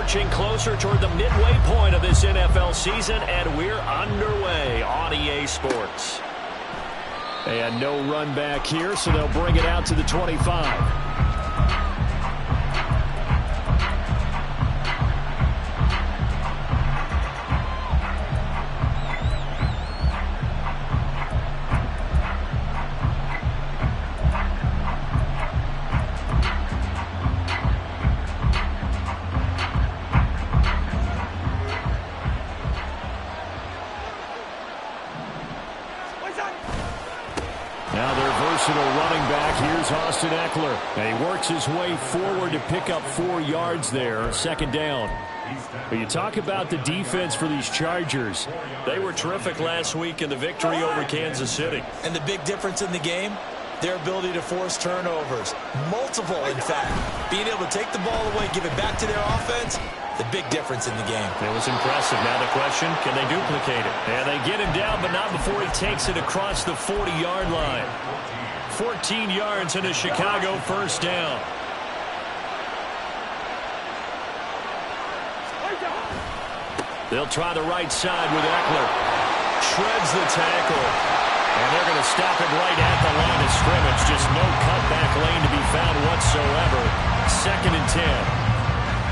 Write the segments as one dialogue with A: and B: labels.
A: inching closer toward the midway point of this NFL season, and we're underway on EA Sports. And no run back here, so they'll bring it out to the 25. Running back, here's Austin Eckler. And he works his way forward to pick up 4 yards there, second down. But you talk about the defense for these Chargers. They were terrific last week in the victory over Kansas City.
B: And the big difference in the game, their ability to force turnovers. Multiple, in fact. Being able to take the ball away, give it back to their offense, the big difference in the game.
A: It was impressive. Now the question, can they duplicate it? And they get him down, but not before he takes it across the 40-yard line. 14 yards and a Chicago first down. They'll try the right side with Eckler. Shreds the tackle. And they're going to stop it right at the line of scrimmage. Just no cutback lane to be found whatsoever. 2nd and 10.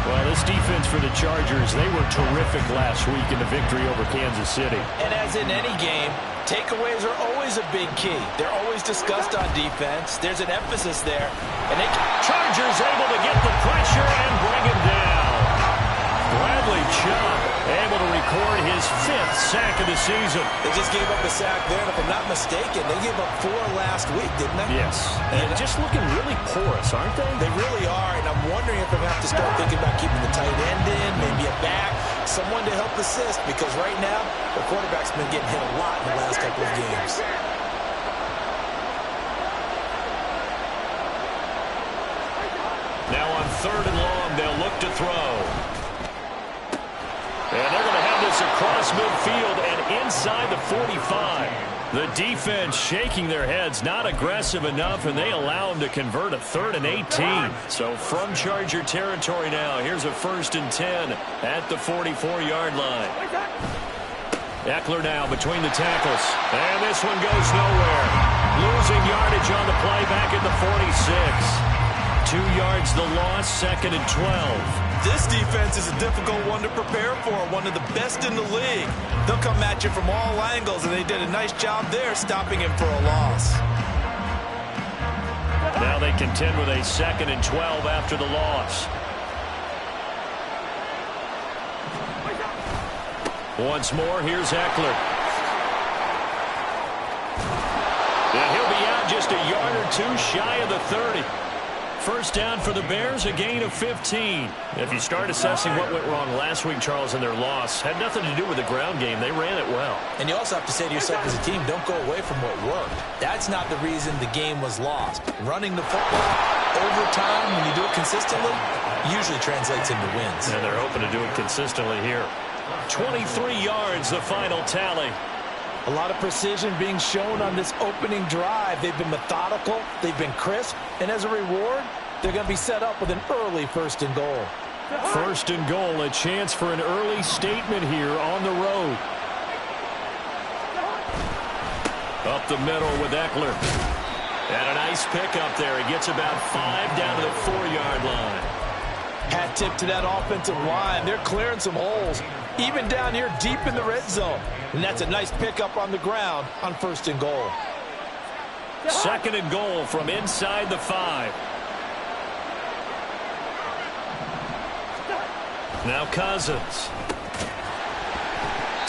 A: Well, this defense for the Chargers, they were terrific last week in the victory over Kansas City.
B: And as in any game, takeaways are always a big key. They're always discussed on defense. There's an emphasis there. And
A: Chargers able to get the pressure and bring him down. Bradley Chubb able to record his 5th sack of the season.
B: They just gave up a sack there, and if I'm not mistaken, they gave up 4 last week, didn't they?
A: Yes. And just looking really porous, aren't they?
B: They really are, and I'm wondering if they're going to have to start thinking about keeping the tight end in, maybe a back, someone to help assist, because right now, the quarterback's been getting hit a lot in the last couple of games.
A: Now on 3rd and long, they'll look to throw. And they're going to have this across midfield and inside the 45. The defense shaking their heads, not aggressive enough, and they allow them to convert a 3rd and 18. So from Charger territory now, here's a 1st and 10 at the 44-yard line. Eckler now between the tackles. And this one goes nowhere. Losing yardage on the play back at the 46. 2 yards the loss, 2nd and 12.
B: This defense is a difficult one to prepare for, one of the best in the league. They'll come at you from all angles, and they did a nice job there stopping him for a loss.
A: Now they contend with a 2nd and 12 after the loss. Once more, here's Eckler. And he'll be out just a yard or 2 shy of the 30. First down for the Bears, a gain of 15. If you start assessing what went wrong last week, Charles, in their loss, had nothing to do with the ground game. They ran it well.
B: And you also have to say to yourself as a team, don't go away from what worked. That's not the reason the game was lost. Running the football over time, when you do it consistently, usually translates into wins.
A: And they're hoping to do it consistently here. 23 yards, the final tally.
B: A lot of precision being shown on this opening drive. They've been methodical, they've been crisp, and as a reward, they're going to be set up with an early 1st and goal.
A: 1st and goal, a chance for an early statement here on the road. Up the middle with Eckler. And a nice pickup there. He gets about 5 down to the 4-yard line.
B: Hat tip to that offensive line. They're clearing some holes, even down here deep in the red zone. And that's a nice pickup on the ground on 1st and goal.
A: 2nd and goal from inside the 5. Now Cousins.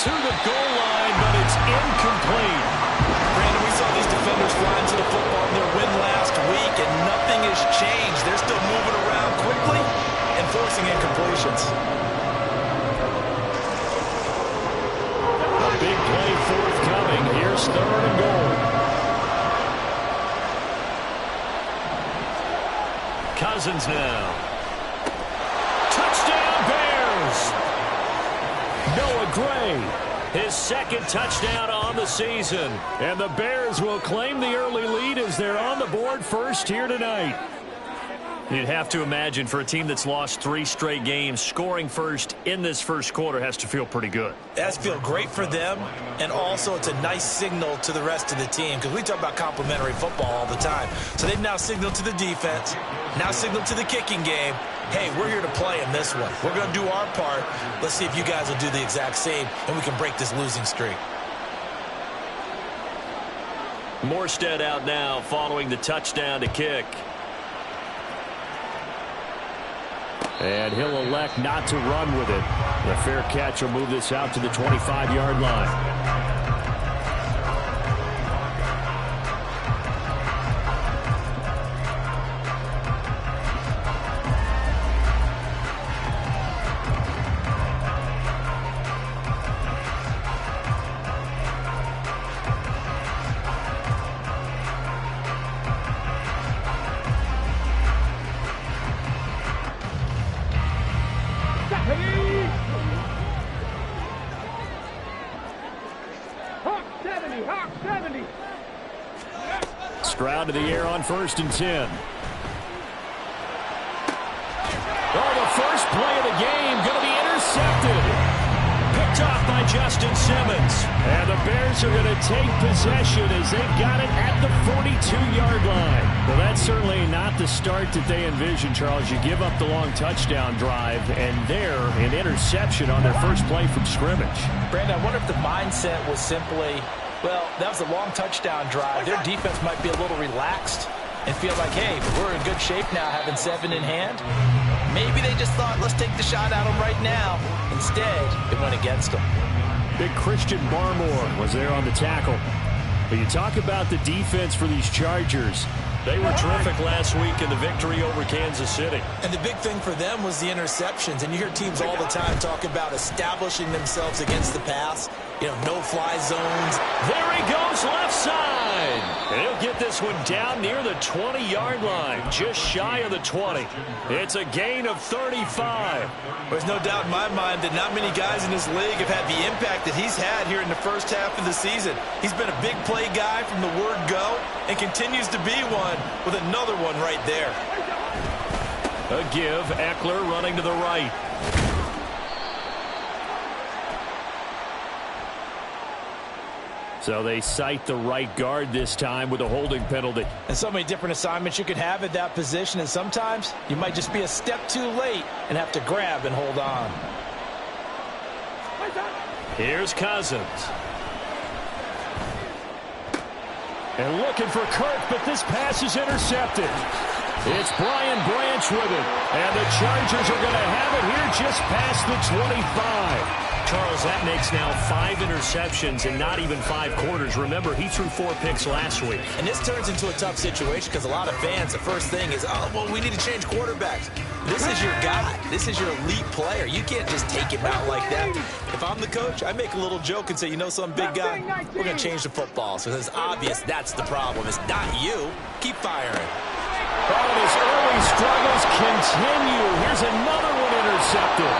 A: To the goal line, but it's incomplete.
B: Brandon, we saw these defenders flying to the football in their win last week, and nothing has changed. They're still moving around quickly and forcing incompletions.
A: A big play forthcoming. Here's 3rd and goal. Cousins now. Touchdown Bears! Noah Gray, his 2nd touchdown on the season. And the Bears will claim the early lead as they're on the board first here tonight. You'd have to imagine for a team that's lost 3 straight games, scoring first in this first quarter has to feel pretty good.
B: It has to feel great for them, and also it's a nice signal to the rest of the team, because we talk about complementary football all the time. So they've now signaled to the defense, now signaled to the kicking game, hey, we're here to play in this one. We're going to do our part. Let's see if you guys will do the exact same, and we can break this losing streak.
A: Morstead out now following the touchdown to kick. And he'll elect not to run with it. The fair catch will move this out to the 25-yard line. Stroud to the air on 1st and 10. Oh, the first play of the game going to be intercepted. Picked off by Justin Simmons. And the Bears are going to take possession as they've got it at the 42-yard line. Well, that's certainly not the start that they envisioned, Charles. You give up the long touchdown drive, and there, an interception on their first play from scrimmage.
B: Brandon, I wonder if the mindset was simply, well, that was a long touchdown drive. Their defense might be a little relaxed and feel like, hey, we're in good shape now having 7 in hand. Maybe they just thought, let's take the shot at them right now. Instead, it went against them.
A: Big Christian Barmore was there on the tackle. But you talk about the defense for these Chargers. They were terrific last week in the victory over Kansas City.
B: And the big thing for them was the interceptions. And you hear teams all the time talk about establishing themselves against the pass. You know, no-fly zones.
A: There he goes, left side. And he'll get this one down near the 20-yard line, just shy of the 20. It's a gain of 35.
B: There's no doubt in my mind that not many guys in this league have had the impact that he's had here in the first half of the season. He's been a big play guy from the word go and continues to be one with another one right there.
A: A give, Eckler running to the right. So they cite the right guard this time with a holding penalty.
B: And so many different assignments you could have at that position, and sometimes you might just be a step too late and have to grab and hold on.
A: Here's Cousins. And looking for Kirk, but this pass is intercepted. It's Brian Branch with it. And the Chargers are going to have it here just past the 25. Charles, that makes now 5 interceptions in not even 5 quarters. Remember, he threw 4 picks last week.
B: And this turns into a tough situation because a lot of fans, the first thing is, oh, well, we need to change quarterbacks. This is your guy. This is your elite player. You can't just take him out like that. If I'm the coach, I make a little joke and say, you know, some big guy, we're going to change the football. So it's obvious that's the problem. It's not you. Keep firing.
A: Oh, his early struggles continue. Here's another one intercepted.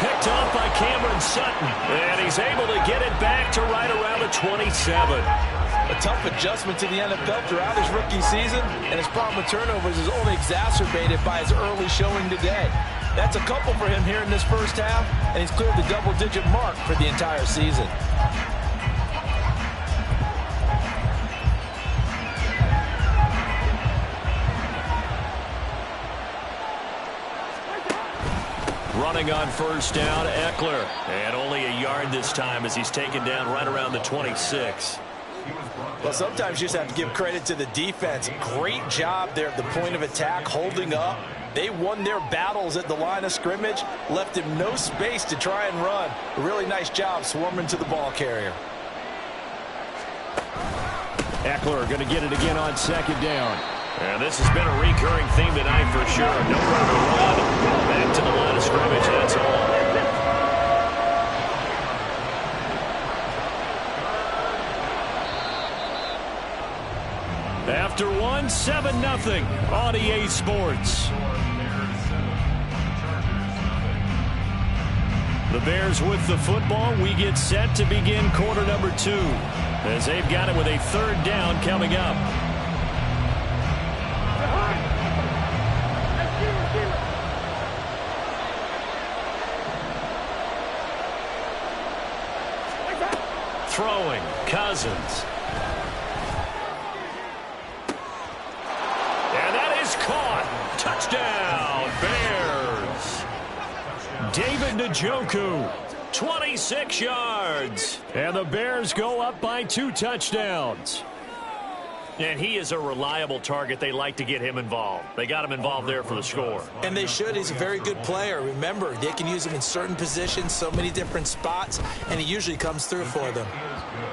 A: Picked off by Cameron Sutton. And he's able to get it back to right around the 27.
B: A tough adjustment to the NFL throughout his rookie season, and his problem with turnovers is only exacerbated by his early showing today. That's a couple for him here in this first half, and he's cleared the double-digit mark for the entire season.
A: Running on first down, Eckler. And only a yard this time as he's taken down right around the 26.
B: Well, sometimes you just have to give credit to the defense. Great job there at the point of attack, holding up. They won their battles at the line of scrimmage, left him no space to try and run. A really nice job swarming to the ball carrier.
A: Eckler going to get it again on second down. And this has been a recurring theme tonight for sure. Nowhere to run. Back to the line of scrimmage, that's all. After one, 7-0 on EA Sports. The Bears with the football. We get set to begin quarter number 2 as they've got it with a 3rd down coming up. Throwing, Cousins. And that is caught. Touchdown, Bears. David Njoku, 26 yards. And the Bears go up by 2 touchdowns. And he is a reliable target. They like to get him involved. They got him involved there for the score.
B: And they should. He's a very good player. Remember, they can use him in certain positions, so many different spots, and he usually comes through for them.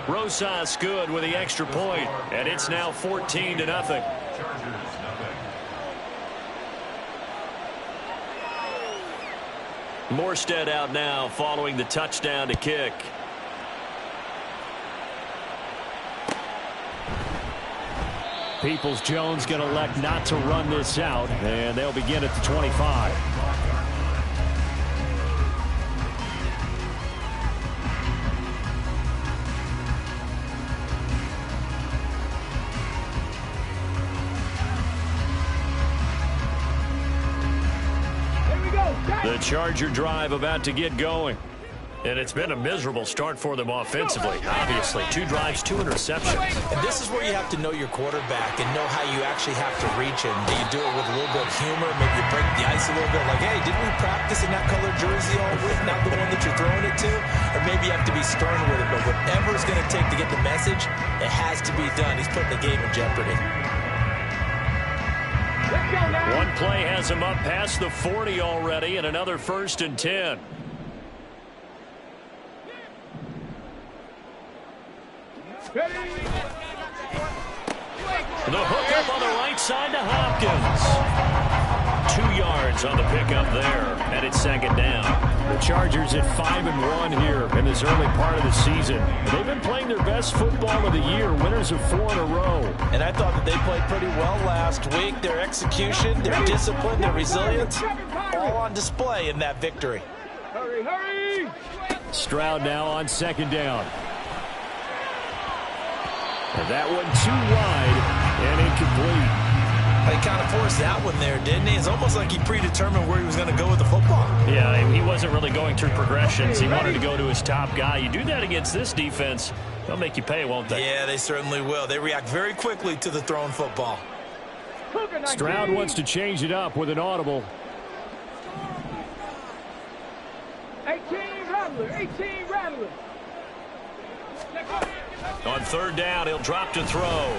A: Rosas good with the extra point, and it's now 14-0. Morstead out now following the touchdown to kick. Peoples-Jones going to elect not to run this out, and they'll begin at the 25. The Charger drive about to get going. And it's been a miserable start for them offensively. Obviously, 2 drives, 2 interceptions.
B: And this is where you have to know your quarterback and know how you actually have to reach him. Do you do it with a little bit of humor? Maybe you break the ice a little bit. Like, hey, didn't we practice in that colored jersey all week? Not the one that you're throwing it to? Or maybe you have to be stern with it. But whatever it's going to take to get the message, it has to be done. He's putting the game in jeopardy.
A: One play has him up past the 40 already, and another 1st and 10. The hookup on the right side to Hopkins. 2 yards on the pickup there, and it's 2nd down. The Chargers at 5-1 here in this early part of the season. They've been playing their best football of the year, winners of 4 in a row.
B: And I thought that they played pretty well last week. Their execution, their discipline, their resilience, all on display in that victory.
C: Hurry, hurry!
A: Stroud now on 2nd down. And that one too wide and incomplete.
B: He kind of forced that one there, didn't he? It's almost like he predetermined where he was going to go with the football.
A: Yeah, he wasn't really going through progressions. He wanted to go to his top guy. You do that against this defense, they'll make you pay, won't they?
B: Yeah, they certainly will. They react very quickly to the thrown football.
A: Stroud wants to change it up with an audible.
C: 18 Rattler, 18 Rattler.
A: On 3rd down, he'll drop to throw.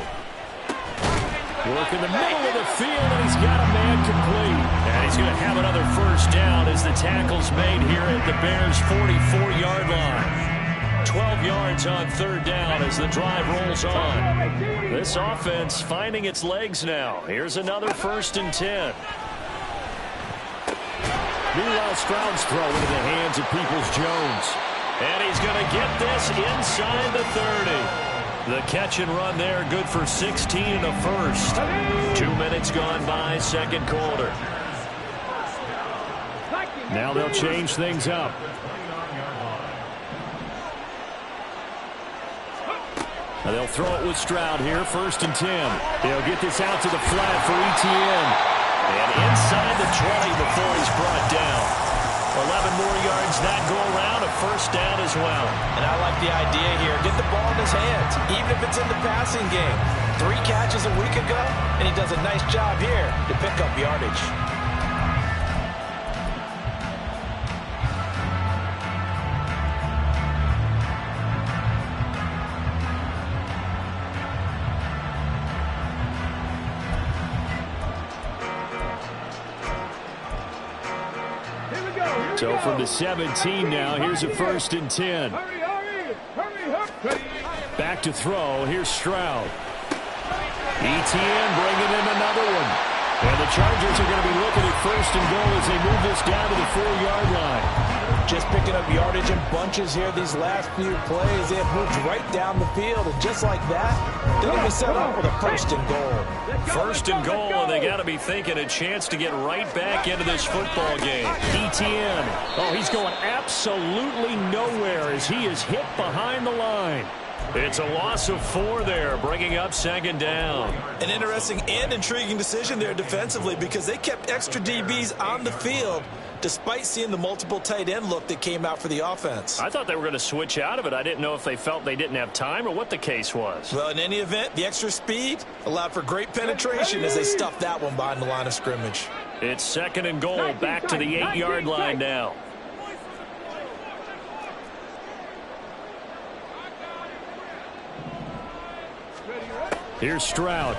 A: Work in the middle of the field, and he's got a man complete. And he's going to have another 1st down as the tackle's made here at the Bears' 44-yard line. 12 yards on 3rd down as the drive rolls on. This offense finding its legs now. Here's another 1st and 10. Meanwhile, Stroud's throw into the hands of Peoples-Jones. And he's going to get this inside the 30. The catch and run there, good for 16 and a 1st. 2 minutes gone by, 2nd quarter. Now they'll change things up. Now they'll throw it with Stroud here, 1st and 10. They'll get this out to the flat for Etienne. And inside the 20 before he's brought down. 11 more yards that go around, a 1st down as well.
B: And I like the idea here. Get the ball in his hands, even if it's in the passing game. 3 catches a week ago, and he does a nice job here to pick up yardage.
A: So from the 17 now, here's a 1st and 10.
C: Hurry, hurry, hurry, hurry.
A: Back to throw. Here's Stroud. Etienne bringing in another one. And the Chargers are going to be looking at 1st and goal as they move this down to the 4-yard line.
B: Just picking up yardage in bunches here these last few plays. They have moved right down the field, and just like that, they're going to be set up with a 1st and goal.
A: 1st and goal, and they got to be thinking a chance to get right back into this football game. Etienne, oh, he's going absolutely nowhere as he is hit behind the line. It's a loss of 4 there, bringing up 2nd down.
B: An interesting and intriguing decision there defensively because they kept extra DBs on the field despite seeing the multiple tight end look that came out for the offense.
A: I thought they were going to switch out of it. I didn't know if they felt they didn't have time or what the case was.
B: Well, in any event, the extra speed allowed for great penetration as they stuffed that one behind the line of scrimmage.
A: It's 2nd and goal, back to the 8-yard line now. Here's Stroud.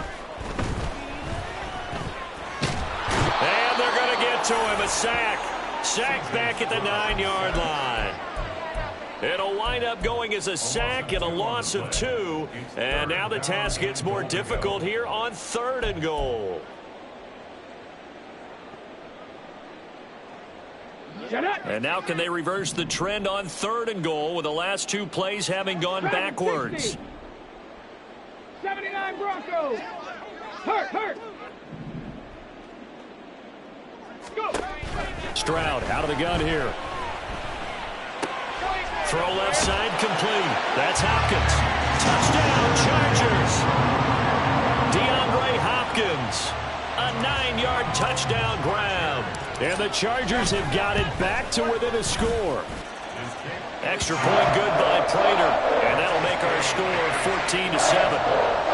A: And they're going to get to him. A sack. Sack back at the 9-yard line. It'll wind up going as a sack and a loss of 2. And now the task gets more difficult here on 3rd and goal. And now can they reverse the trend on 3rd and goal with the last 2 plays having gone backwards?
C: 79 Broncos. Hurt. Go.
A: Stroud out of the gun here. Throw left side complete. That's Hopkins. Touchdown, Chargers. DeAndre Hopkins. A 9-yard touchdown grab. And the Chargers have got it back to within a score. Extra point good by Prater. And that'll make our score 14-7.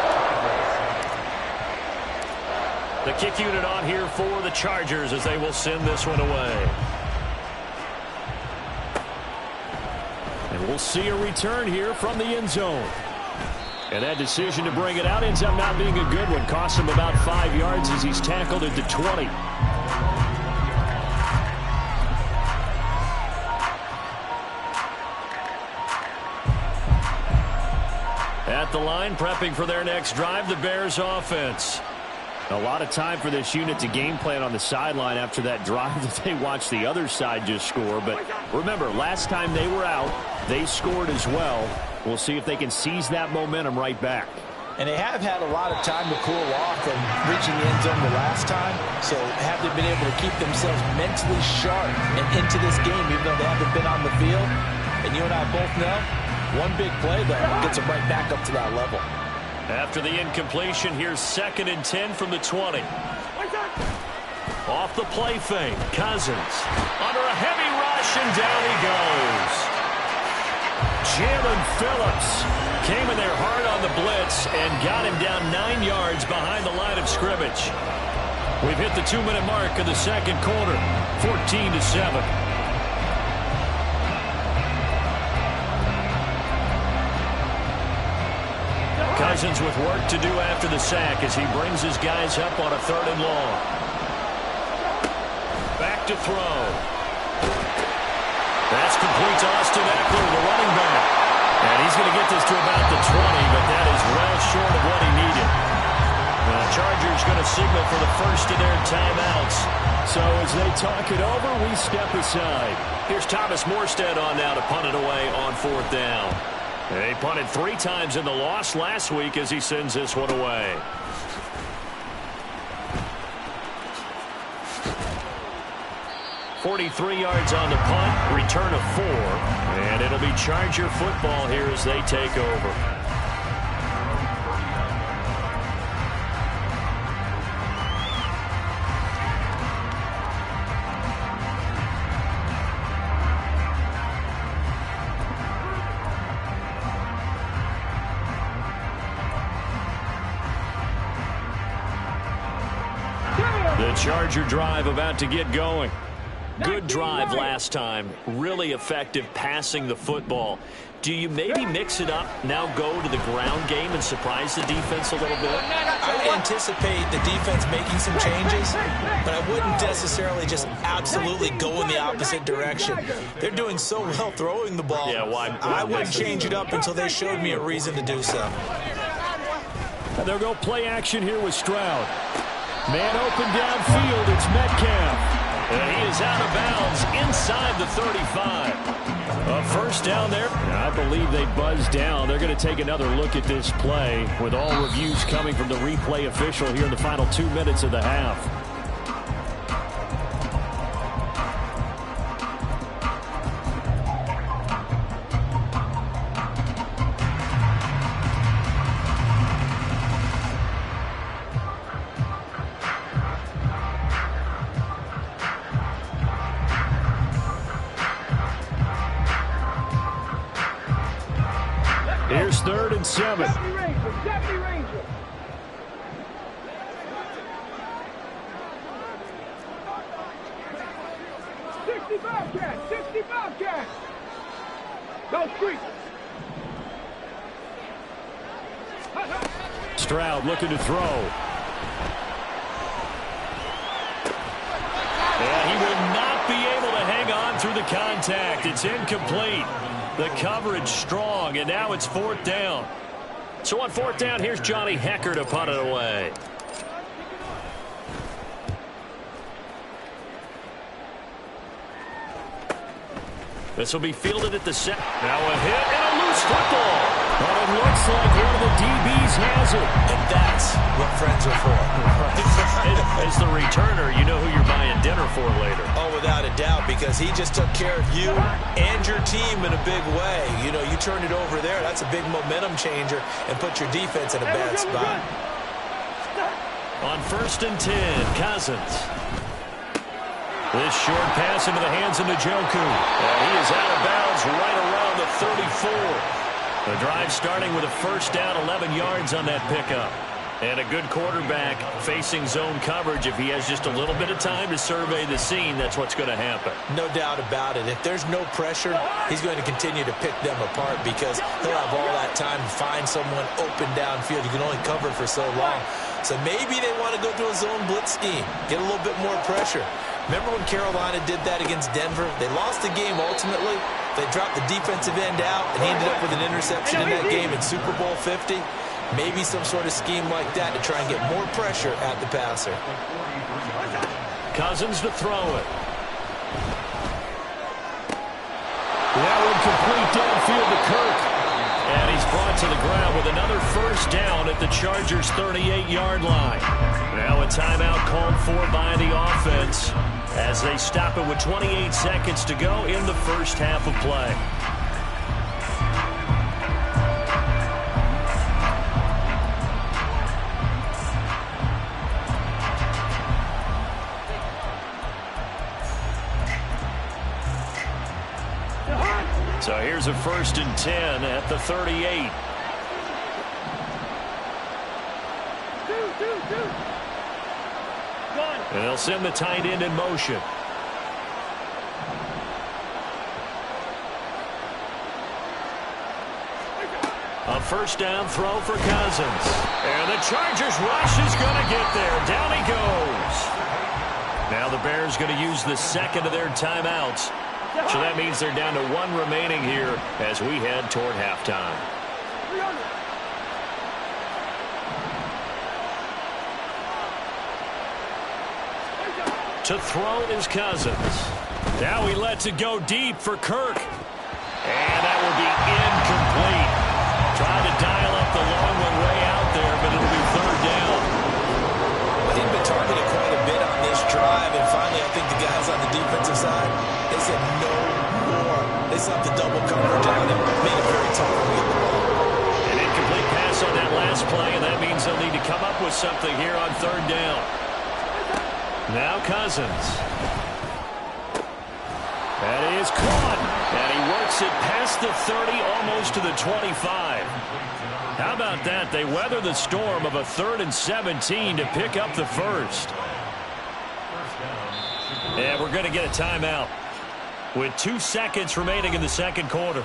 A: The kick unit on here for the Chargers as they will send this one away. And we'll see a return here from the end zone. And that decision to bring it out ends up not being a good one. Costs him about 5 yards as he's tackled at the 20. At the line, prepping for their next drive, the Bears offense. A lot of time for this unit to game plan on the sideline after that drive that they watched the other side just score. But remember, last time they were out, they scored as well. We'll see if they can seize that momentum right back.
B: And they have had a lot of time to cool off from reaching the end zone the last time. So have they been able to keep themselves mentally sharp and into this game, even though they haven't been on the field? And you and I both know, one big play, though, gets them right back up to that level.
A: After the incompletion, here's 2nd and 10 from the 20. Off the play fake, Cousins. Under a heavy rush, and down he goes. Jalen Phillips came in there hard on the blitz and got him down 9 yards behind the line of scrimmage. We've hit the 2-minute mark of the 2nd quarter, 14-7. Cousins with work to do after the sack as he brings his guys up on a 3rd and long. Back to throw. That's complete to Austin Eckler, the running back. And he's going to get this to about the 20, but that is well short of what he needed. The Chargers going to signal for the first of their timeouts. So as they talk it over, we step aside. Here's Thomas Morstead on now to punt it away on 4th down. They punted 3 times in the loss last week as he sends this one away. .43 yards on the punt, return of 4, and it'll be Charger football here as they take over. The Charger drive about to get going. Good drive last time. Really effective passing the football. Do you maybe mix it up, now go to the ground game and surprise the defense a little bit?
B: I anticipate the defense making some changes, but I wouldn't necessarily just absolutely go in the opposite direction. They're doing so well throwing the ball.
A: Yeah,
B: I wouldn't change it up until they showed me a reason to do so.
A: And they'll go play action here with Stroud. Man open downfield, it's Metcalf. And he is out of bounds inside the 35. A first down there. I believe they buzzed down. They're going to take another look at this play with all reviews coming from the replay official here in the final 2 minutes of the half. 3rd and 7.
C: Deputy Ranger, Deputy Ranger. Bobcat, 60 Bobcat. Go street.
A: Stroud looking to throw. And he will not be able to hang on through the contact. It's incomplete. The coverage strong, and now it's 4th down. So on 4th down, here's Johnny Hecker to punt it away. This will be fielded at the set. Now a hit and a loose football. But it looks like one of the DBs has it.
B: And that's what friends are for.
A: As the returner, you know who you're buying dinner for later.
B: Oh, without a doubt, because he just took care of you and your team in a big way. You know, you turned it over there. That's a big momentum changer and put your defense in a bad spot.
A: On 1st and 10, Cousins. This short pass into the hands of Njoku. And he is out of bounds right around the 34. The drive starting with a 1st down, 11 yards on that pickup. And a good quarterback facing zone coverage. If he has just a little bit of time to survey the scene, that's what's going to happen.
B: No doubt about it. If there's no pressure, he's going to continue to pick them apart because he'll have all that time to find someone open downfield. You can only cover for so long. So maybe they want to go to a zone blitz scheme, get a little bit more pressure. Remember when Carolina did that against Denver? They lost the game ultimately. They dropped the defensive end out, and he ended up with an interception in that game in Super Bowl 50. Maybe some sort of scheme like that to try and get more pressure at the passer.
A: Cousins to throw it. That one complete downfield to Kirk. And he's brought to the ground with another 1st down at the Chargers' 38-yard line. Now a timeout called for by the offense as they stop it with 28 seconds to go in the 1st half of play. So here's a 1st and 10 at the 38. And they'll send the tight end in motion. A 1st down throw for Cousins. And the Chargers rush is going to get there. Down he goes. Now the Bears going to use the 2nd of their timeouts. So that means they're down to 1 remaining here as we head toward halftime. To throw is Cousins. Now he lets it go deep for Kirk. And that will be incomplete. Trying to dial up the long one way out there, but it'll be 3rd down.
B: Well, he'd been targeted quite a bit on this drive, and finally I think the guys on the defensive side, they said no more. They stopped the double coverage on him, made it very tough for him to get the ball.
A: An incomplete pass on that last play, and that means they'll need to come up with something here on 3rd down. Now Cousins. That is caught. And he works it past the 30, almost to the 25. How about that? They weather the storm of a 3rd and 17 to pick up the 1st. And we're going to get a timeout with 2 seconds remaining in the 2nd quarter.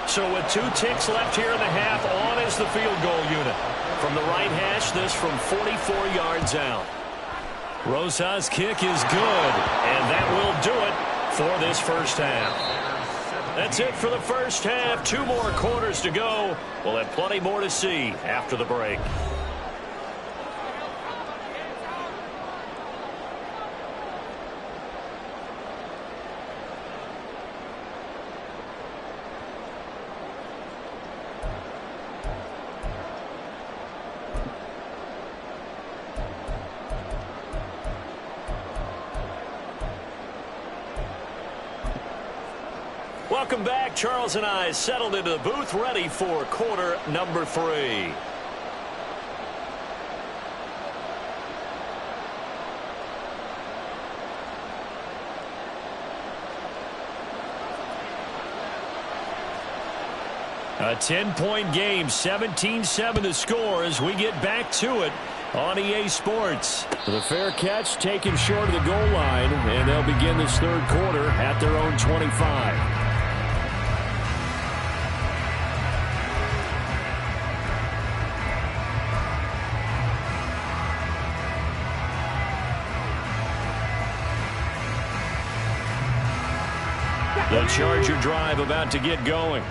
A: So with 2 ticks left here in the half, on is the field goal unit. From the right hash, this from 44 yards out. Rosas' kick is good, and that will do it for this 1st half. That's it for the 1st half. 2 more quarters to go. We'll have plenty more to see after the break. Welcome back. Charles and I settled into the booth, ready for quarter number 3. A 10-point game, 17-7 the score as we get back to it on EA Sports. The fair catch taken short of the goal line, and they'll begin this third quarter at their own 25. The Charger drive about to get going.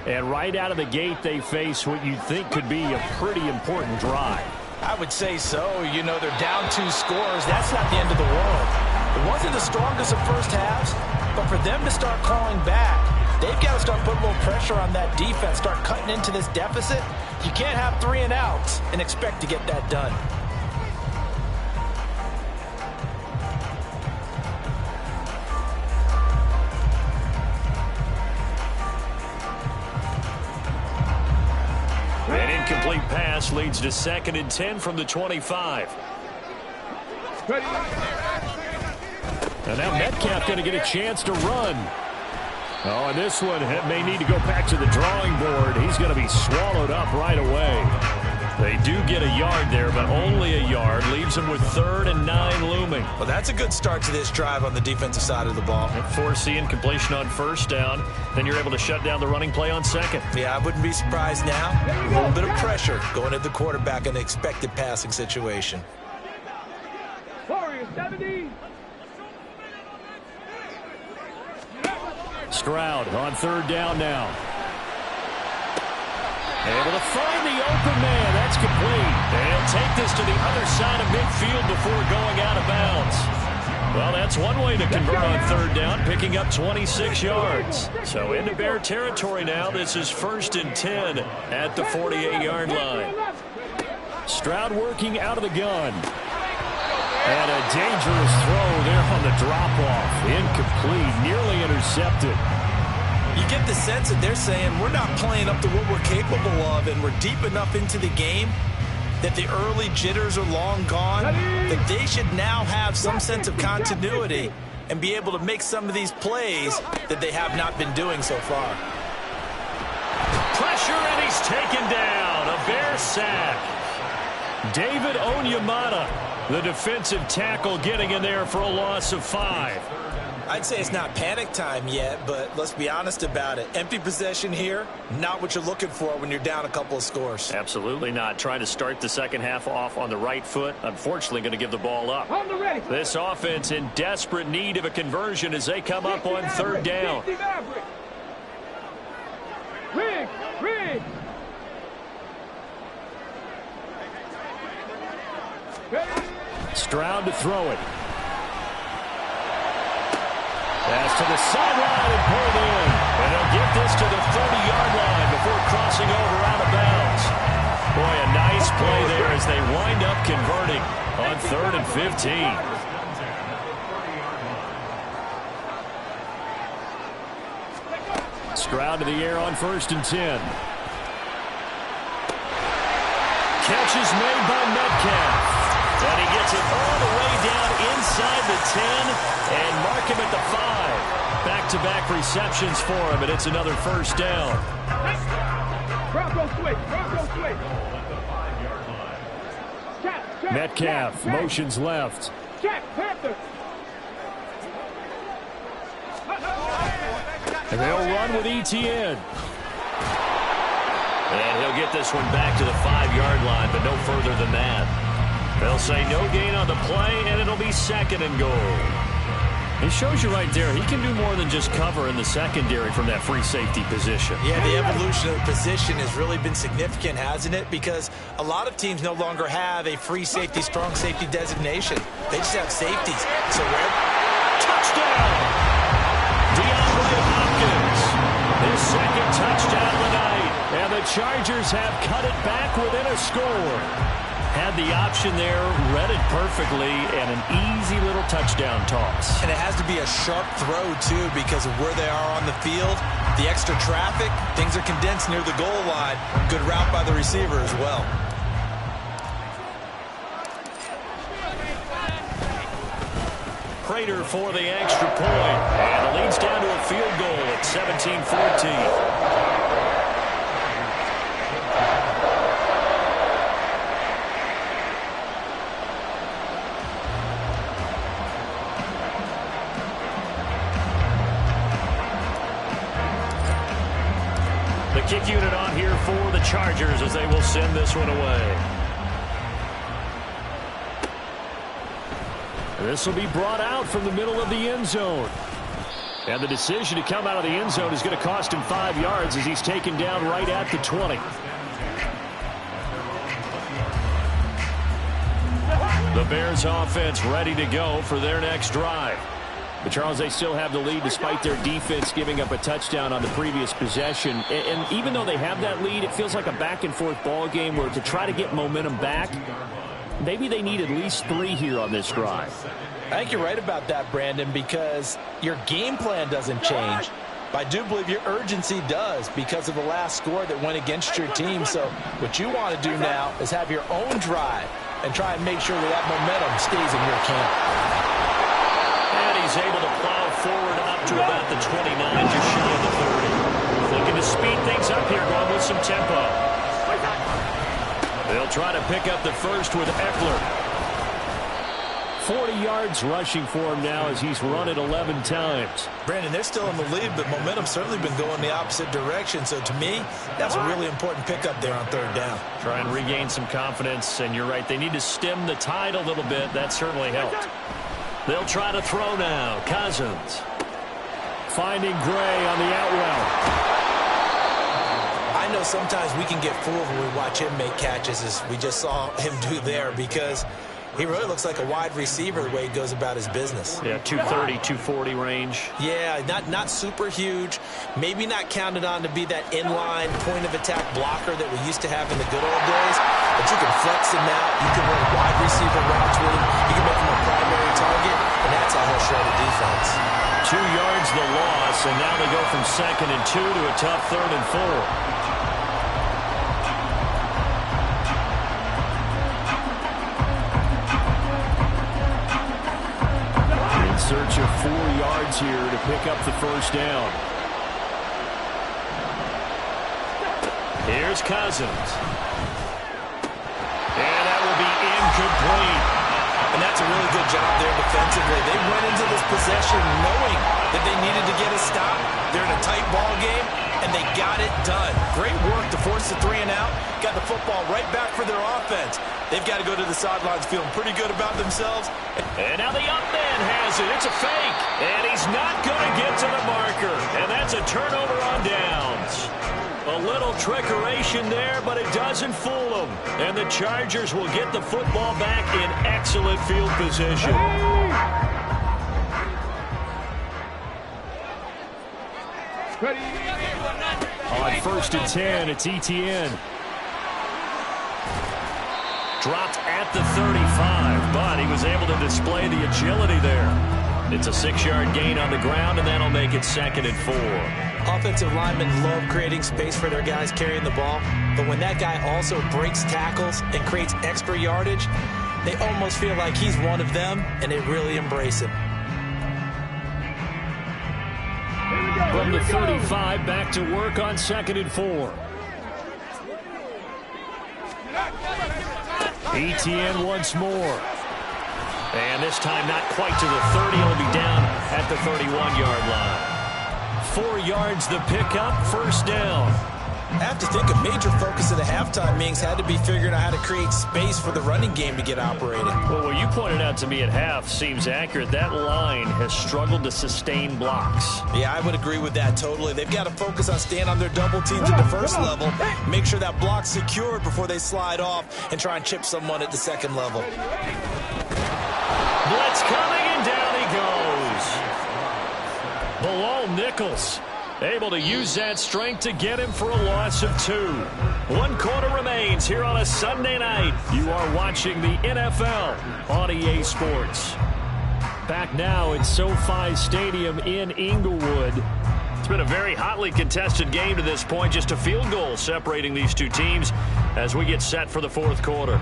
A: And right out of the gate, they face what you'd think could be a pretty important drive.
B: I would say so. You know, they're down 2 scores. That's not the end of the world. It wasn't the strongest of first halves, but for them to start calling back, they've got to start putting a little pressure on that defense, start cutting into this deficit. You can't have 3 and outs and expect to get that done.
A: An incomplete pass leads to 2nd and 10 from the 25. And now Metcalf going to get a chance to run. Oh, and this one may need to go back to the drawing board. He's going to be swallowed up right away. They do get a yard there, but only a yard. Leaves them with 3rd and 9 looming.
B: Well, that's a good start to this drive on the defensive side of the ball.
A: Forcing incompletion on 1st down. Then you're able to shut down the running play on 2nd.
B: Yeah, I wouldn't be surprised now. A little bit of pressure going at the quarterback in an expected passing situation.
C: Warriors 70.
A: Stroud on 3rd down now. Able to find the open man. That's complete. And take this to the other side of midfield before going out of bounds. Well, that's one way to convert on 3rd down, picking up 26 yards. So into Bear territory now. This is 1st and 10 at the 48-yard line. Stroud working out of the gun. And a dangerous throw there on the drop-off. Incomplete, nearly intercepted.
B: You get the sense that they're saying we're not playing up to what we're capable of, and we're deep enough into the game that the early jitters are long gone, that they should now have some sense of continuity and be able to make some of these plays that they have not been doing so far.
A: Pressure, and he's taken down. A Bear sack. David Onyemata, the defensive tackle, getting in there for a loss of 5.
B: I'd say it's not panic time yet, but let's be honest about it. Empty possession here, not what you're looking for when you're down a couple of scores.
A: Absolutely not. Trying to start the second half off on the right foot. Unfortunately, going to give the ball up. This offense in desperate need of a conversion as they come up on 3rd down.
C: Riggs.
A: Stroud to throw it. Pass to the sideline and pulled in. And they'll get this to the 30-yard line before crossing over out of bounds. Boy, a nice play there as they wind up converting on 3rd and 15. Stroud to the air on 1st and 10. Catch is made by Metcalf. And he gets it all the way down inside the 10 and mark him at the 5. Back-to-back receptions for him, and it's another 1st down.
C: Bronco switch.
A: Metcalf motions left.
C: Check, Panther.
A: And they'll run with ETN. And he'll get this one back to the 5-yard line, but no further than that. They'll say no gain on the play, and it'll be 2nd and goal. It shows you right there, he can do more than just cover in the secondary from that free safety position.
B: Yeah, the evolution of the position has really been significant, hasn't it? Because a lot of teams no longer have a free safety, strong safety designation. They just have safeties. So where?
A: Touchdown! DeAndre Hopkins, his 2nd touchdown of the night. And the Chargers have cut it back within a score. Had the option there, read it perfectly, and an easy little touchdown toss.
B: And it has to be a sharp throw, too, because of where they are on the field. The extra traffic, things are condensed near the goal line. Good route by the receiver as well.
A: Prater for the extra point. And it leads down to a field goal at 17-14. kick unit on here for the Chargers as they will send this one away. This will be brought out from the middle of the end zone. And the decision to come out of the end zone is going to cost him 5 yards as he's taken down right at the 20. The Bears offense ready to go for their next drive. But, Charles, they still have the lead despite their defense giving up a touchdown on the previous possession. And even though they have that lead, it feels like a back-and-forth ball game where to try to get momentum back, maybe they need at least 3 here on this drive.
B: I think you're right about that, Brandon, because your game plan doesn't change. But I do believe your urgency does because of the last score that went against your team. So what you want to do now is have your own drive and try and make sure that momentum stays in your camp.
A: And he's able to plow forward up to about the 29, just shy of the 30. Looking to speed things up here, going with some tempo. They'll try to pick up the first with Eckler. 40 yards rushing for him now as he's run it 11 times.
B: Brandon, they're still in the lead, but momentum's certainly been going the opposite direction. So to me, that's a really important pickup there on 3rd down.
A: Try and regain some confidence, and you're right. They need to stem the tide a little bit. That certainly helped. They'll try to throw now. Cousins finding Gray on the out route.
B: I know sometimes we can get fooled when we watch him make catches, as we just saw him do there, because he really looks like a wide receiver the way he goes about his business.
A: Yeah, 230, 240 range.
B: Yeah, not super huge. Maybe not counted on to be that inline point-of-attack blocker that we used to have in the good old days. But you can flex him out. You can run wide receiver routes with him. You can make him a primary target, and that's how he'll show the defense.
A: 2 yards the loss, and now they go from 2nd and 2 to a tough 3rd and 4. Search of 4 yards here to pick up the first down. Here's Cousins. And that will be incomplete.
B: And that's a really good job there defensively. They went into this possession knowing that they needed to get a stop. They're in a tight ball game, and they got it done. Great work to force the 3 and out. Got the football right back for their offense. They've got to go to the sidelines feeling pretty good about themselves.
A: And now the up man has it. It's a fake. And he's not going to get to the marker. And that's a turnover on downs. A little trickeration there, but it doesn't fool them. And the Chargers will get the football back in excellent field position. On 1st and 10, it's ETN. Dropped at the 35, but he was able to display the agility there. It's a 6-yard gain on the ground, and that'll make it 2nd and 4.
B: Offensive linemen love creating space for their guys carrying the ball, but when that guy also breaks tackles and creates extra yardage, they almost feel like he's one of them, and they really embrace him.
A: From the 35, back to work on 2nd and 4. ETN once more. And this time not quite to the 30. He'll be down at the 31-yard line. 4 yards the pickup, 1st down.
B: I have to think a major focus of the halftime meetings had to be figuring out how to create space for the running game to get operating.
A: Well, what you pointed out to me at half seems accurate. That line has struggled to sustain blocks.
B: Yeah, I would agree with that totally. They've got to focus on staying on their double teams at the 1st level, make sure that block's secured before they slide off and try and chip someone at the 2nd level.
A: Blitz coming, and down he goes. Below Nichols. Able to use that strength to get him for a loss of 2. 1 quarter remains here on a Sunday night. You are watching the NFL on EA Sports. Back now in SoFi Stadium in Inglewood. It's been a very hotly contested game to this point. Just a field goal separating these two teams as we get set for the 4th quarter.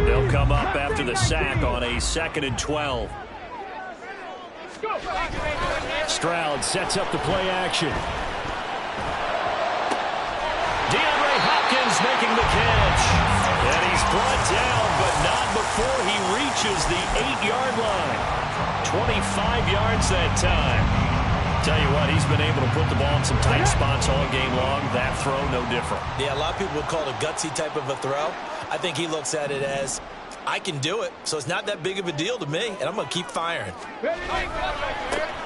A: They'll come up after the sack on a 2nd and 12. Stroud sets up the play action. DeAndre Hopkins making the catch. And he's brought down, but not before he reaches the 8-yard line. 25 yards that time. Tell you what, he's been able to put the ball in some tight spots all game long. That throw, no different.
B: Yeah, a lot of people would call it a gutsy type of a throw. I think he looks at it as, I can do it, so it's not that big of a deal to me, and I'm going to keep firing.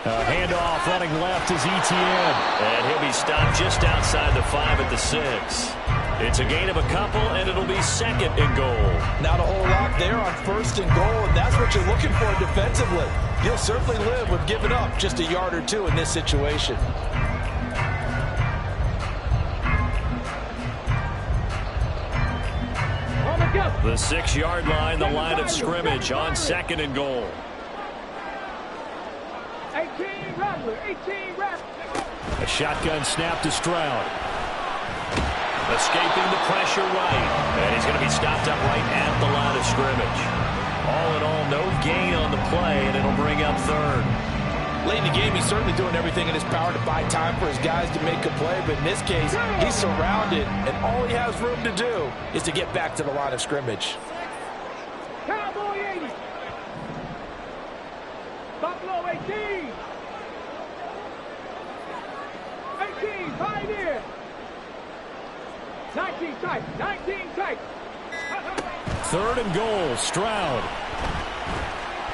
A: Handoff running left is Etienne. And he'll be stopped just outside the 5 at the 6. It's a gain of a couple, and it'll be 2nd and goal.
B: Not a whole lot there on 1st and goal, and that's what you're looking for defensively. You'll certainly live with giving up just a yard or 2 in this situation.
A: The 6-yard line, the line of scrimmage on 2nd and goal.
C: 18 Rattler, 18 Rattler.
A: A shotgun snap to Stroud. Escaping the pressure right. And he's going to be stopped up right at the line of scrimmage. All in all, no gain on the play, and it'll bring up 3rd.
B: Late in the game, he's certainly doing everything in his power to buy time for his guys to make a play. But in this case, he's surrounded, and all he has room to do is to get back to the line of scrimmage.
C: Cowboy 80. Buffalo 18. 18, Pioneer. 19 tight, 19 tight.
A: 3rd and goal, Stroud.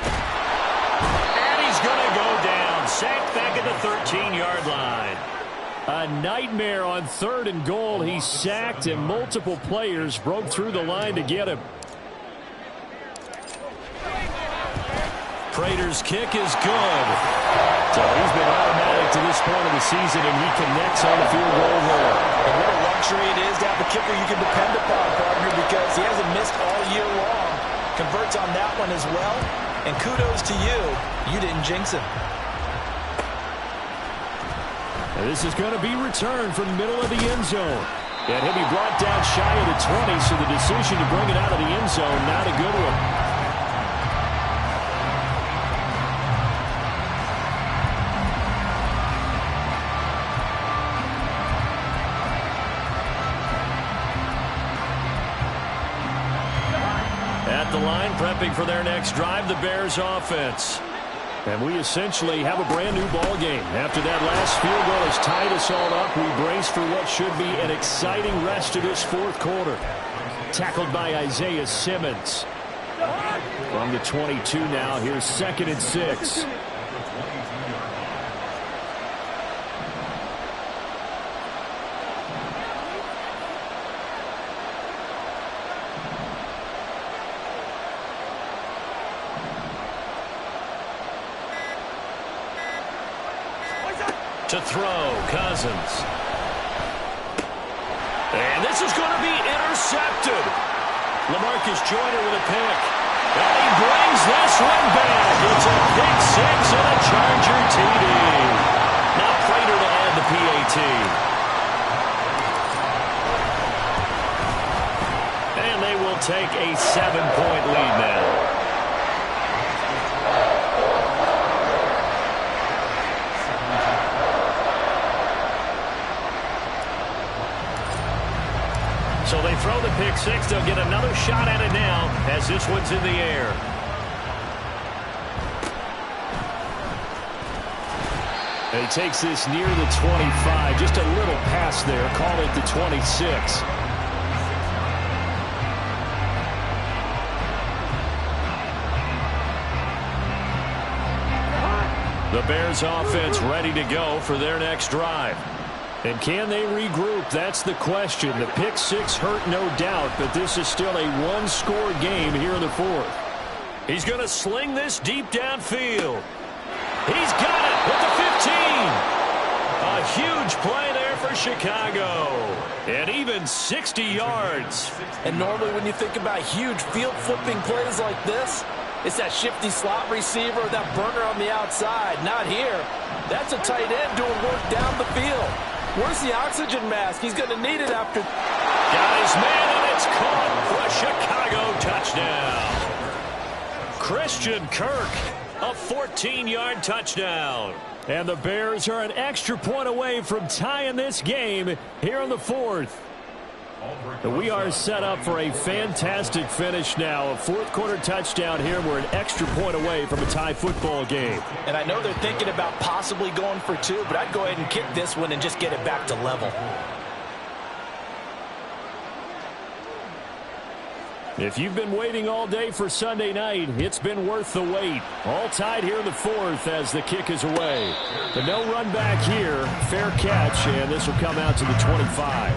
A: And he's going to go down. Sacked back at the 13-yard line. A nightmare on 3rd and goal. He's sacked, and multiple players broke through the line to get him. Prater's kick is good. So he's been automatic to this point of the season, and he connects on the field goal there.
B: And what a luxury it is to have a kicker you can depend upon, partner, because he hasn't missed all year long. Converts on that one as well. And kudos to you. You didn't jinx him.
A: And this is going to be returned from the middle of the end zone. And he'll be brought down shy of the 20, so the decision to bring it out of the end zone, not a good one. At the line, prepping for their next drive, the Bears offense. And we essentially have a brand new ball game. After that last field goal has tied us all up, we brace for what should be an exciting rest of this 4th quarter. Tackled by Isaiah Simmons. From the 22 now, here's 2nd and 6. To throw, Cousins. And this is going to be intercepted. LaMarcus Joyner with a pick. And he brings this one back. It's a pick 6 and a Charger TD. Now Prater to add the PAT. And they will take a 7-point lead now. So they throw the pick 6. They'll get another shot at it now as this one's in the air. And he takes this near the 25. Just a little pass there. Call it the 26. The Bears offense ready to go for their next drive. And can they regroup? That's the question. The pick 6 hurt, no doubt, but this is still a one-score game here in the 4th. He's going to sling this deep downfield. He's got it with the 15. A huge play there for Chicago. And even 60 yards.
B: And normally when you think about huge field-flipping plays like this, it's that shifty slot receiver or that burner on the outside. Not here. That's a tight end doing work down the field. Where's the oxygen mask? He's going to need it after.
A: Got his man, and it's caught for a Chicago touchdown. Christian Kirk, a 14-yard touchdown. And the Bears are an extra point away from tying this game here in the 4th. We are set up for a fantastic finish now. A fourth-quarter touchdown here. We're an extra point away from a tie football game.
B: And I know they're thinking about possibly going for two, but I'd go ahead and kick this one and just get it back to level.
A: If you've been waiting all day for Sunday night, it's been worth the wait. All tied here in the fourth as the kick is away. The no run back here, fair catch, and this will come out to the 25.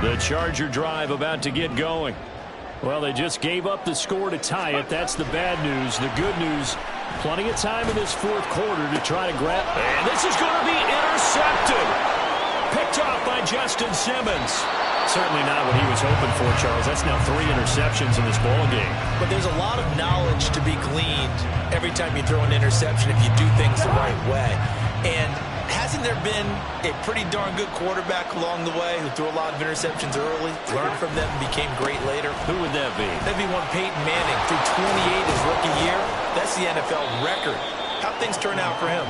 A: The Charger drive about to get going. Well, they just gave up the score to tie it. That's the bad news. The good news, plenty of time in this fourth quarter to try to grab. And this is going to be intercepted. Picked off by Justin Simmons. Certainly not what he was hoping for, Charles. That's now 3 interceptions in this ball game.
B: But there's a lot of knowledge to be gleaned every time you throw an interception if you do things the right way. And hasn't there been a pretty darn good quarterback along the way who threw a lot of interceptions early, learned from them, and became great later?
A: Who would that be?
B: That'd be one Peyton Manning. Threw 28 his rookie year. That's the NFL record. How'd things turn out for him?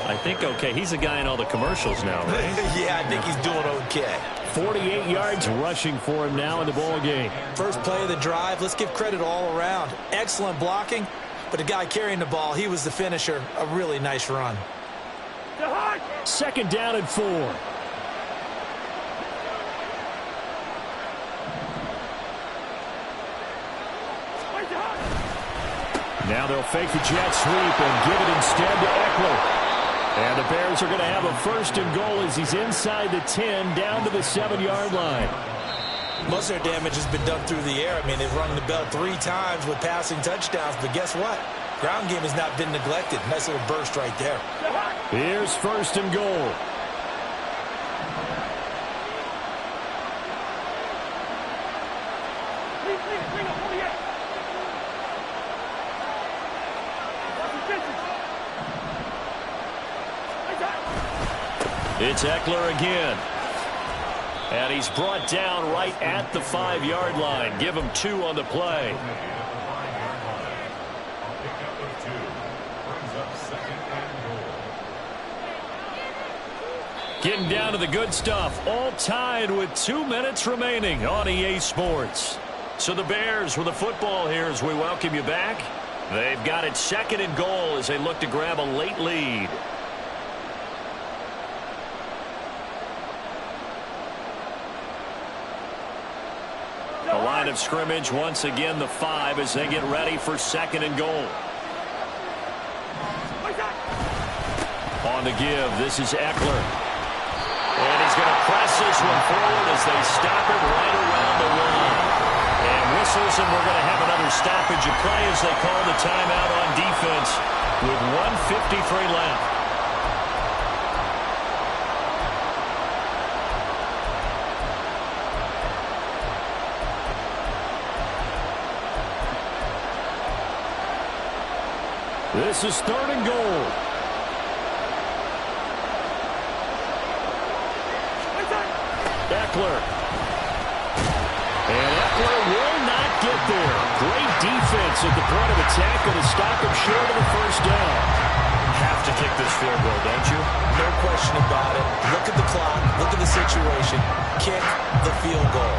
A: I think okay. He's a guy in all the commercials now, right?
B: Yeah, I think he's doing okay.
A: 48 yards rushing for him now in the ball game.
B: First play of the drive. Let's give credit all around. Excellent blocking, but the guy carrying the ball, he was the finisher. A really nice run.
A: Second down and 4. Now they'll fake the jet sweep and give it instead to Eckler. And the Bears are going to have a first and goal as he's inside the 10 down to the 7-yard line.
B: Most of their damage has been done through the air. I mean, they've rung the bell 3 times with passing touchdowns, but guess what? Ground game has not been neglected. Nice little burst right there.
A: Here's first and goal. It's Eckler again. And he's brought down right at the 5-yard line. Give him 2 on the play. Getting down to the good stuff. All tied with 2 minutes remaining on EA Sports. So the Bears with the football here as we welcome you back. They've got it second and goal as they look to grab a late lead. The line of scrimmage once again the 5 as they get ready for second and goal. On the give, this is Eckler. And he's going to press this one forward as they stop it right around the line. And whistles, and we're going to have another stoppage of play as they call the timeout on defense with 1:53 left. This is third and goal. Eckler. And Eckler will not get there. Great defense at the point of attack, going to stop him short of the first down. Have to kick this field goal, don't you?
B: No question about it. Look at the clock. Look at the situation. Kick the field goal.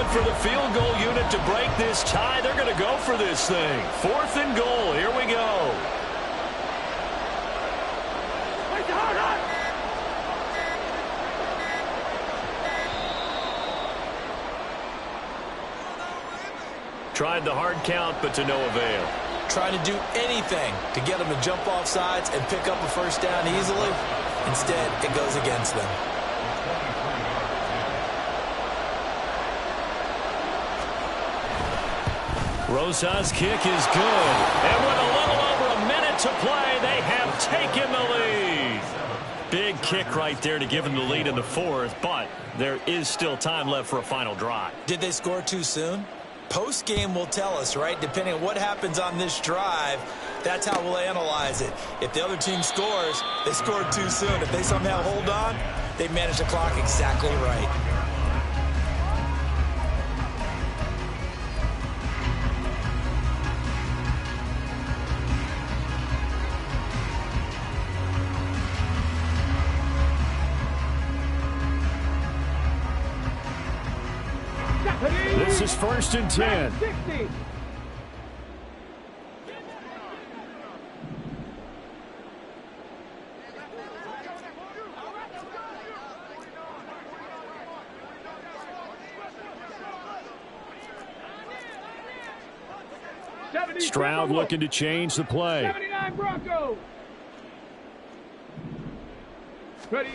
A: For the field goal unit to break this tie, they're going to go for this thing. Fourth and goal. Here we go. Tried the hard count, but to no avail.
B: Trying to do anything to get them to jump off sides and pick up a first down easily. Instead, it goes against them.
A: Rosa's kick is good. And with a little over a minute to play. They have taken the lead. Big kick right there to give them the lead in the fourth, but there is still time left for a final drive.
B: Did they score too soon? Post-game will tell us, right? Depending on what happens on this drive, that's how we'll analyze it. If the other team scores, they scored too soon. If they somehow hold on, they manage the clock exactly right.
A: This is 1st and 10.
C: 60.
A: Stroud looking to change the play.
C: 79 Broncos. Ready.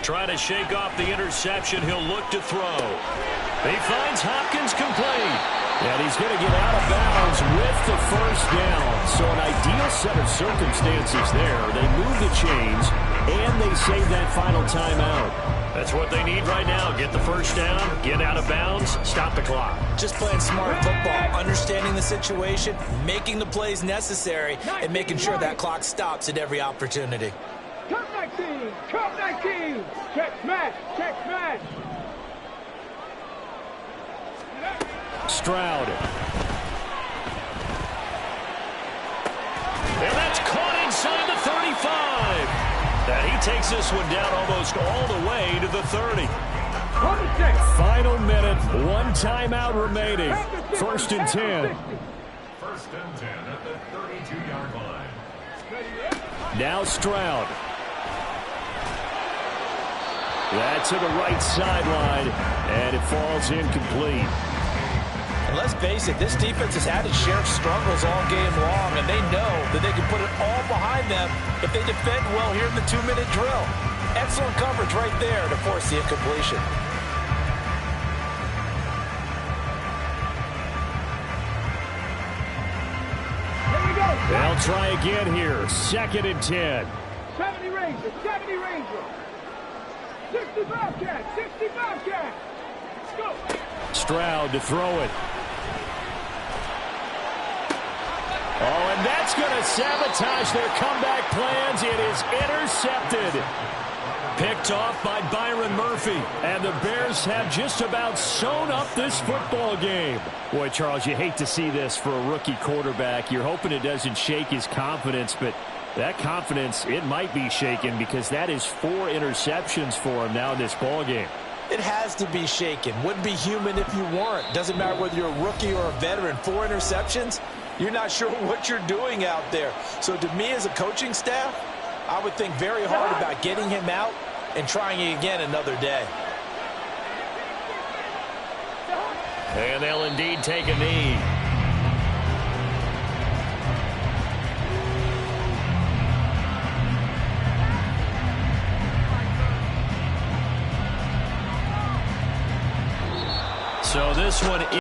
A: Trying to shake off the interception. He'll look to throw. He finds Hopkins complete. And he's going to get out of bounds with the first down. So an ideal set of circumstances there. They move the chains, and they save that final timeout. That's what they need right now. Get the first down, get out of bounds, stop the clock.
B: Just playing smart football, understanding the situation, making the plays necessary, and making sure that clock stops at every opportunity.
C: Come 19. Come 19. Check smash. Check smash.
A: Stroud. And that's caught inside the 35. And he takes this one down almost all the way to the 30. Final minute, one timeout remaining. 1st and 10.
D: 1st and 10 at the 32-yard line.
A: Now Stroud. That's to the right sideline, and it falls incomplete.
B: And let's face it, this defense has had its share of struggles all game long, and they know that they can put it all behind them if they defend well here in the 2-minute drill. Excellent coverage right there to force the incompletion.
C: Here we go.
A: They'll try again here. 2nd and 10.
C: 70 Rangers. 70 Rangers. 60 Bobcats. 60 Bobcats. Let's go.
A: Stroud to throw it. Oh, and that's going to sabotage their comeback plans. It is intercepted. Picked off by Byron Murphy. And the Bears have just about sewn up this football game. Boy, Charles, you hate to see this for a rookie quarterback. You're hoping it doesn't shake his confidence, but that confidence, it might be shaken because that is 4 interceptions for him now in this ball game.
B: It has to be shaken. Wouldn't be human if you weren't. Doesn't matter whether you're a rookie or a veteran. 4 interceptions, you're not sure what you're doing out there. So to me as a coaching staff, I would think very hard about getting him out and trying it again another day.
A: And they'll indeed take a knee. So this one